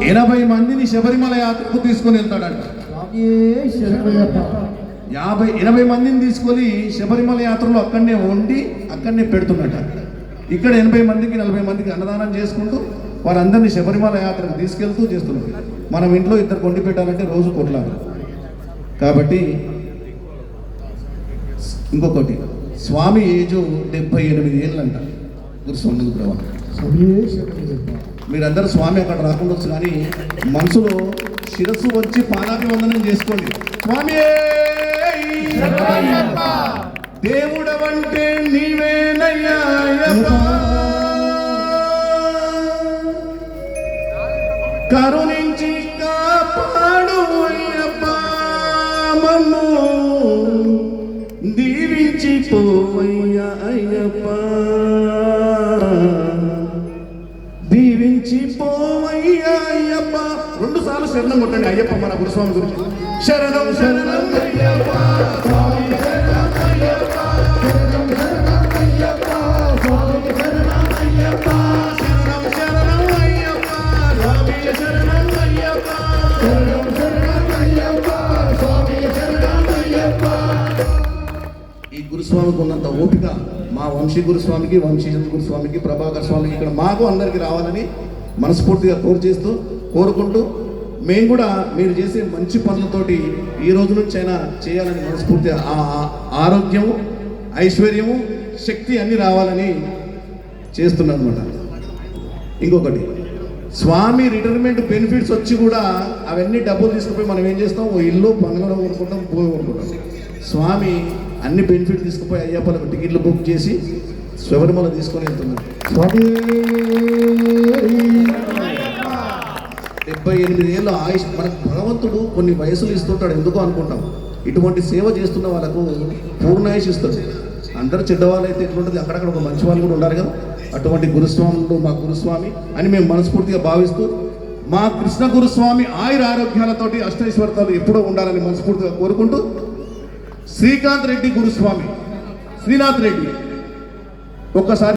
80 మందిని శబరిమల యాత్రకు తీసుకొని వెళ్తాడంట. 80 మందిని తీసుకొని శబరిమల యాత్రలో అక్కడనే వండి అక్కడనే పెడుతున్నట. ఇక్కడ 80 మందికి 40 మందికి అన్నదానం చేసుకుంటూ వారందరినీ శబరిమల యాత్రకు తీసుకెళ్తూ చేస్తున్నారు. మనం ఇంట్లో ఇద్దరు కొండి పెట్టాలంటే రోజు కొట్లాడు. కాబట్టి ఇంకొకటి, స్వామి ఏజు 78 ఏళ్ళంట. గురుస్వామి ప్రభావం మీరందరూ స్వామి అక్కడ రాకుండొచ్చు, కానీ మనసులో శిరస్సు వచ్చి పాదాభివందనం చేసుకోండి. స్వామి దేవుడవంటే నీవేనయ్యా, కరుణించి కాపాడు అయ్యప్ప, మమ్ము దీవించి పోవయ్యా అయ్యప్ప, దీవించి పోవయ్యా అయ్యప్ప. 2 సార్లు శరణం కొట్టండి అయ్యప్ప మన గురుస్వామి గురించి. శరణం శరణం అయ్యప్ప, స్వామి శరణం అయ్యప్ప, శరణం శరణం అయ్యప్ప, స్వామి శరణం అయ్యప్ప, శరణం శరణం అయ్యప్ప, స్వామి శరణం అయ్యప్ప, శరణం శరణం అయ్యప్ప, స్వామి శరణం అయ్యప్ప. ఈ గురుస్వామికి ఉన్నంత ఓపిక మా వంశీ గురుస్వామికి, వంశీచంద్ర గురుస్వామికి, ప్రభాకర్ స్వామికి, ఇక్కడ మాకు అందరికీ రావాలని మనస్ఫూర్తిగా కోరుకుంటూ మేము కూడా మీరు చేసే మంచి పనులతోటి ఈ రోజు నుంచి అయినా చేయాలని మనస్ఫూర్తిగా ఆరోగ్యము, ఐశ్వర్యము, శక్తి అన్నీ రావాలని చేస్తున్నాను అనమాట. ఇంకొకటి, స్వామి రిటైర్మెంట్ బెనిఫిట్స్ వచ్చి కూడా అవన్నీ డబ్బులు తీసుకుపోయి మనం ఏం చేస్తాం, ఓ ఇల్లు బంగ్లాలో కొనుక్కుంటాం, భూమి కొనుక్కుంటాం. స్వామి అన్ని బెనిఫిట్ తీసుకుపోయి అయ్యప్పలకు టికెట్లు బుక్ చేసి శబరిమల తీసుకొని వెళ్తున్నారు. 78 ఏళ్ళ ఆయుష్ మనకు భగవంతుడు కొన్ని వయసులు ఇస్తుంటాడు, ఎందుకో అనుకుంటాం. ఇటువంటి సేవ చేస్తున్న వాళ్ళకు పూర్ణాయుష్ ఇస్తాడు. అందరూ చెడ్డవాళ్ళు అయితే ఎట్లుంటుంది, అక్కడక్కడ ఒక మంచి వాళ్ళు కూడా ఉండాలి కదా. అటువంటి గురుస్వాములు మా గురుస్వామి అని మేము మనస్ఫూర్తిగా భావిస్తూ, మా కృష్ణ గురుస్వామి ఆయుర ఆరోగ్యాలతోటి అష్టైశ్వర్యాలు ఎప్పుడూ ఉండాలని మనస్ఫూర్తిగా కోరుకుంటూ, శ్రీకాంత్ రెడ్డి గురుస్వామి, శ్రీనాథ్ రెడ్డి ఒక్కసారి